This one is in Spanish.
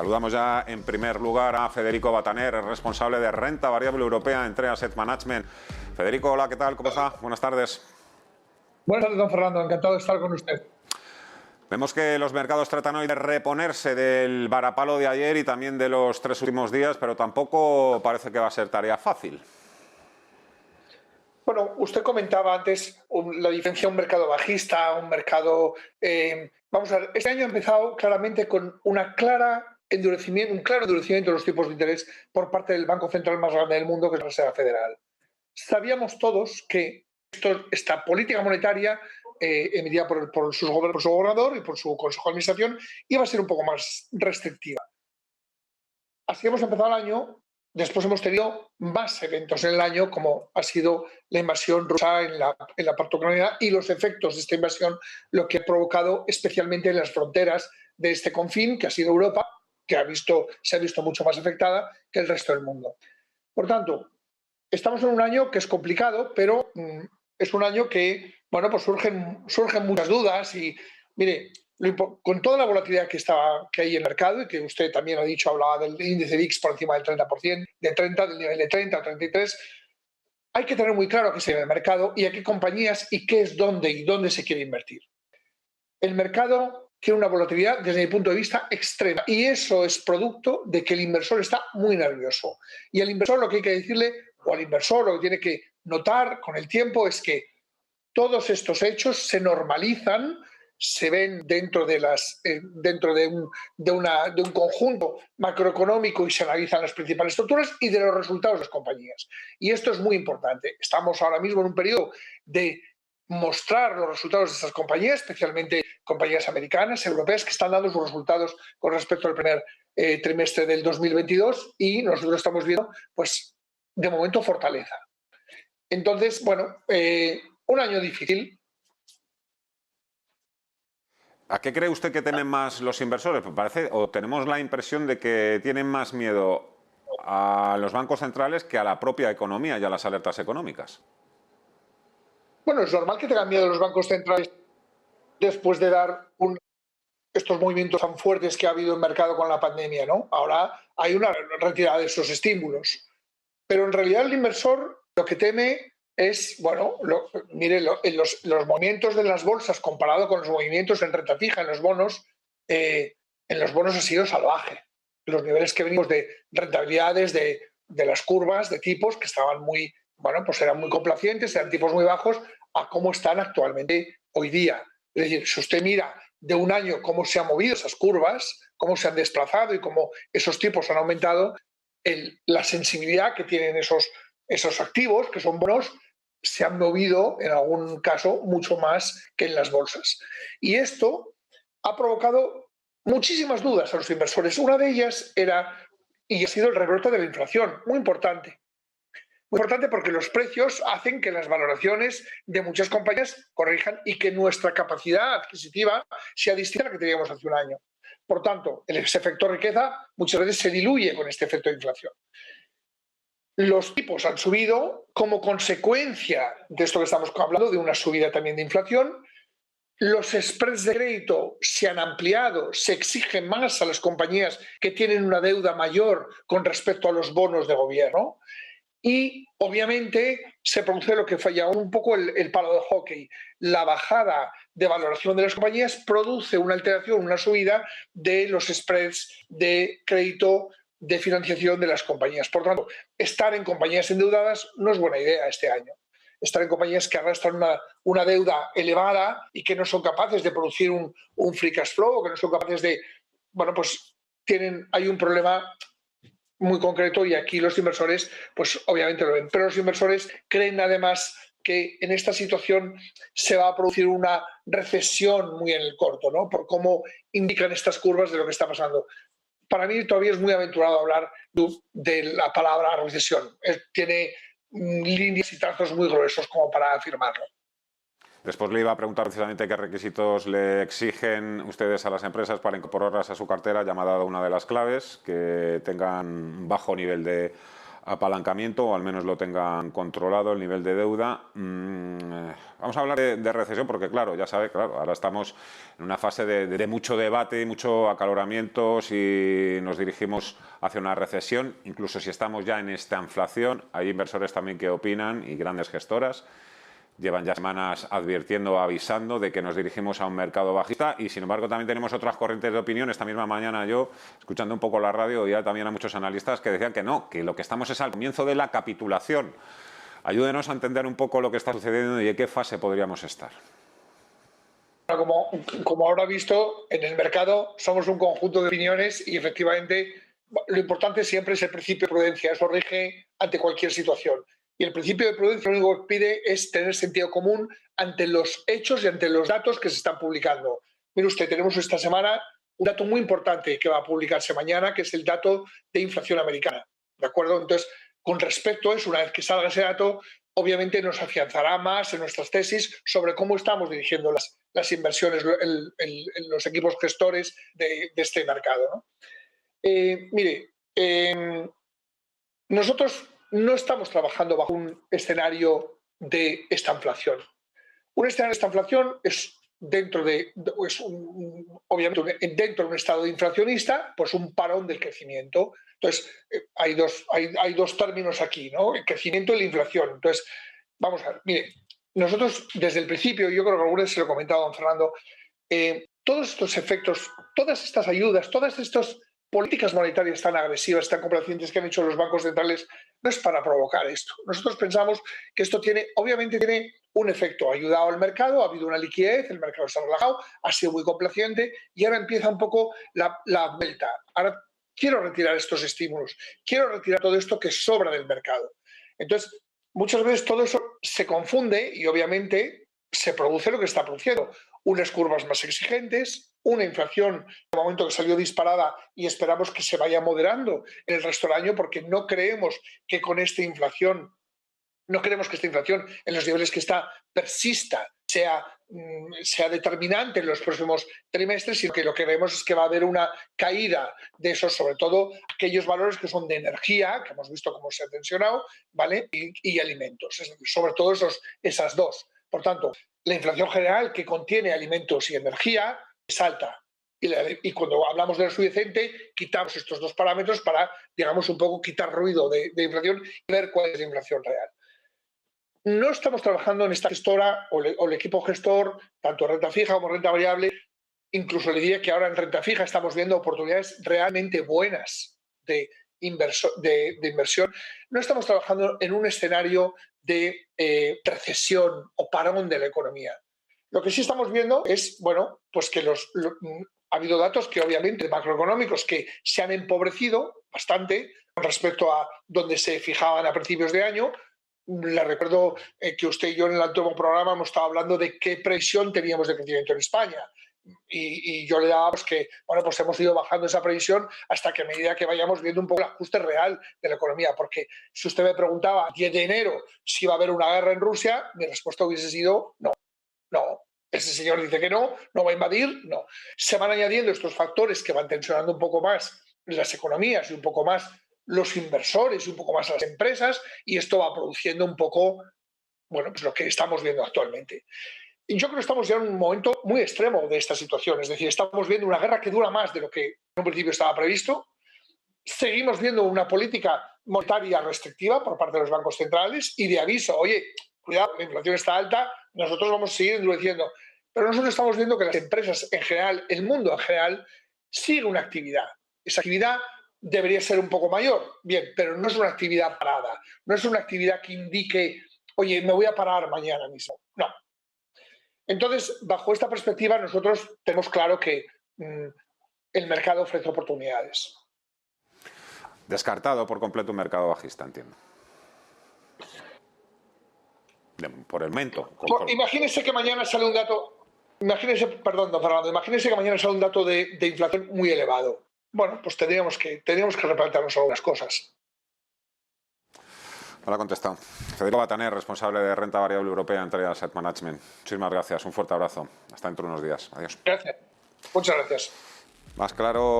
Saludamos ya en primer lugar a Federico Bataner, el responsable de renta variable europea en TREA Asset Management. Federico, hola, ¿qué tal? ¿Cómo está? Buenas tardes. Buenas tardes, don Fernando. Encantado de estar con usted. Vemos que los mercados tratan hoy de reponerse del varapalo de ayer y también de los 3 últimos días, pero tampoco parece que va a ser tarea fácil. Bueno, usted comentaba antes la diferencia de un mercado bajista, un mercado... vamos a ver, este año ha empezado claramente con un claro endurecimiento de los tipos de interés por parte del Banco Central más grande del mundo, que es la Reserva Federal. Sabíamos todos que esta política monetaria emitida por su gobernador y por su Consejo de Administración iba a ser un poco más restrictiva. Así hemos empezado el año. Después hemos tenido más eventos en el año, como ha sido la invasión rusa en la parte ucraniana y los efectos de esta invasión, lo que ha provocado especialmente en las fronteras de este confín, que ha sido Europa, que se ha visto mucho más afectada que el resto del mundo. Por tanto, estamos en un año que es complicado, pero es un año que, bueno, pues surgen muchas dudas y, mire, con toda la volatilidad que hay en el mercado y que usted también ha dicho, hablaba del índice VIX por encima del 30%, del nivel de 30 a 33, hay que tener muy claro qué se ve el mercado y a qué compañías y qué es dónde se quiere invertir. El mercado tiene una volatilidad, desde mi punto de vista, extrema y eso es producto de que el inversor está muy nervioso. Y al inversor lo que hay que decirle, o al inversor lo que tiene que notar con el tiempo es que todos estos hechos se normalizan, se ven dentro de un conjunto macroeconómico y se analizan las principales estructuras y de los resultados de las compañías. Y esto es muy importante. Estamos ahora mismo en un periodo de mostrar los resultados de estas compañías, especialmente compañías americanas, europeas, que están dando sus resultados con respecto al primer trimestre del 2022 y nosotros estamos viendo, pues, de momento, fortaleza. Entonces, bueno, un año difícil. ¿A qué cree usted que temen más los inversores? Pues parece, o tenemos la impresión de que tienen más miedo a los bancos centrales que a la propia economía y a las alertas económicas. Bueno, es normal que tengan miedo los bancos centrales después de dar estos movimientos tan fuertes que ha habido en el mercado con la pandemia, ¿no? Ahora hay una retirada de esos estímulos. Pero en realidad el inversor lo que teme es, bueno, mire, los movimientos de las bolsas comparado con los movimientos en renta fija, en los bonos ha sido salvaje. Los niveles que venimos de rentabilidades de las curvas de tipos que estaban muy, bueno, pues eran muy complacientes, eran tipos muy bajos, a cómo están actualmente hoy día. Es decir, si usted mira de un año cómo se han movido esas curvas, cómo se han desplazado y cómo esos tipos han aumentado, la sensibilidad que tienen esos activos, que son bonos, se han movido en algún caso mucho más que en las bolsas. Y esto ha provocado muchísimas dudas a los inversores. Una de ellas ha sido el rebrote de la inflación, muy importante. Muy importante porque los precios hacen que las valoraciones de muchas compañías corrijan y que nuestra capacidad adquisitiva sea distinta a la que teníamos hace un año. Por tanto, ese efecto riqueza muchas veces se diluye con este efecto de inflación. Los tipos han subido como consecuencia de esto que estamos hablando, de una subida también de inflación. Los spreads de crédito se han ampliado, se exigen más a las compañías que tienen una deuda mayor con respecto a los bonos de gobierno. Y, obviamente, se produce lo que falla un poco el palo de hockey. La bajada de valoración de las compañías produce una alteración, una subida de los spreads de crédito de financiación de las compañías. Por tanto, estar en compañías endeudadas no es buena idea este año. Estar en compañías que arrastran una deuda elevada y que no son capaces de producir un free cash flow, que no son capaces de... Bueno, pues hay un problema muy concreto y aquí los inversores, pues obviamente lo ven. Pero los inversores creen además que en esta situación se va a producir una recesión muy en el corto, ¿no? Por cómo indican estas curvas de lo que está pasando. Para mí todavía es muy aventurado hablar de la palabra recesión. Tiene líneas y trazos muy gruesos como para afirmarlo. Después le iba a preguntar precisamente qué requisitos le exigen ustedes a las empresas para incorporarlas a su cartera, ya me ha dado una de las claves, que tengan bajo nivel de apalancamiento, o al menos lo tengan controlado, el nivel de deuda. Vamos a hablar de recesión porque, claro, ya sabe, claro, ahora estamos en una fase de mucho debate, mucho acaloramiento, si nos dirigimos hacia una recesión, incluso si estamos ya en esta inflación. Hay inversores también que opinan y grandes gestoras. Llevan ya semanas advirtiendo, avisando de que nos dirigimos a un mercado bajista y, sin embargo, también tenemos otras corrientes de opinión. Esta misma mañana yo, escuchando un poco la radio, oía también a muchos analistas que decían que no, que lo que estamos es al comienzo de la capitulación. Ayúdenos a entender un poco lo que está sucediendo y en qué fase podríamos estar. Como habrá visto, en el mercado somos un conjunto de opiniones y, efectivamente, lo importante siempre es el principio de prudencia. Eso rige ante cualquier situación. Y el principio de prudencia lo único que pide es tener sentido común ante los hechos y ante los datos que se están publicando. Mire usted, tenemos esta semana un dato muy importante que va a publicarse mañana, que es el dato de inflación americana. ¿De acuerdo? Entonces, con respecto a eso, una vez que salga ese dato, obviamente nos afianzará más en nuestras tesis sobre cómo estamos dirigiendo las inversiones, los equipos gestores de este mercado, ¿no? Nosotros no estamos trabajando bajo un escenario de esta inflación. Un escenario de esta inflación es obviamente dentro de un estado de inflacionista, pues un parón del crecimiento. Entonces, hay dos términos aquí, ¿no? El crecimiento y la inflación. Entonces, vamos a ver, mire, nosotros desde el principio, yo creo que alguna vez se lo he comentado a don Fernando, todos estos efectos, todas estas ayudas, todas estas políticas monetarias tan agresivas, tan complacientes que han hecho los bancos centrales, no es para provocar esto. Nosotros pensamos que esto obviamente tiene un efecto. Ha ayudado al mercado, ha habido una liquidez, el mercado se ha relajado, ha sido muy complaciente y ahora empieza un poco la vuelta. Ahora quiero retirar estos estímulos, quiero retirar todo esto que sobra del mercado. Entonces, muchas veces todo eso se confunde y obviamente se produce lo que está produciendo. Unas curvas más exigentes, una inflación de momento que salió disparada y esperamos que se vaya moderando en el resto del año porque no creemos que esta inflación en los niveles que está persista, sea determinante en los próximos trimestres, sino que lo que vemos es que va a haber una caída de esos, sobre todo aquellos valores que son de energía, que hemos visto cómo se ha tensionado, ¿vale? Y alimentos, sobre todo esas dos. Por tanto, la inflación general que contiene alimentos y energía es alta. Y cuando hablamos de lo subyacente, quitamos estos dos parámetros para, digamos, un poco quitar ruido de inflación y ver cuál es la inflación real. No estamos trabajando en esta gestora o el equipo gestor, tanto renta fija como renta variable. Incluso le diría que ahora en renta fija estamos viendo oportunidades realmente buenas de inversión. No estamos trabajando en un escenario de recesión o parón de la economía. Lo que sí estamos viendo es, bueno, pues que ha habido datos que obviamente macroeconómicos que se han empobrecido bastante con respecto a donde se fijaban a principios de año. Le recuerdo que usted y yo en el último programa hemos estado hablando de qué previsión teníamos de crecimiento en España. Y yo le daba que, bueno, pues hemos ido bajando esa previsión hasta que a medida que vayamos viendo un poco el ajuste real de la economía. Porque si usted me preguntaba 10 de enero si va a haber una guerra en Rusia, mi respuesta hubiese sido no. No. Ese señor dice que no va a invadir, no. Se van añadiendo estos factores que van tensionando un poco más las economías y un poco más los inversores y un poco más las empresas, y esto va produciendo un poco, bueno, pues lo que estamos viendo actualmente. Y yo creo que estamos ya en un momento muy extremo de esta situación, es decir, estamos viendo una guerra que dura más de lo que en un principio estaba previsto. Seguimos viendo una política monetaria restrictiva por parte de los bancos centrales y de aviso, oye, cuidado, la inflación está alta, nosotros vamos a seguir endureciendo. Pero nosotros estamos viendo que las empresas en general, el mundo en general, sigue una actividad. Esa actividad debería ser un poco mayor, bien, pero no es una actividad parada, no es una actividad que indique, oye, me voy a parar mañana mismo, no. Entonces, bajo esta perspectiva, nosotros tenemos claro que el mercado ofrece oportunidades. Descartado por completo un mercado bajista, entiendo. Por el momento. Imagínese que mañana sale un dato, imagínese que mañana sale un dato de inflación muy elevado. Bueno, pues tendríamos que replantearnos algunas cosas. No lo ha contestado. Federico Bataner, responsable de renta variable europea en Triad Asset Management. Muchísimas gracias. Un fuerte abrazo. Hasta dentro de unos días. Adiós. Gracias. Muchas gracias. Más claro.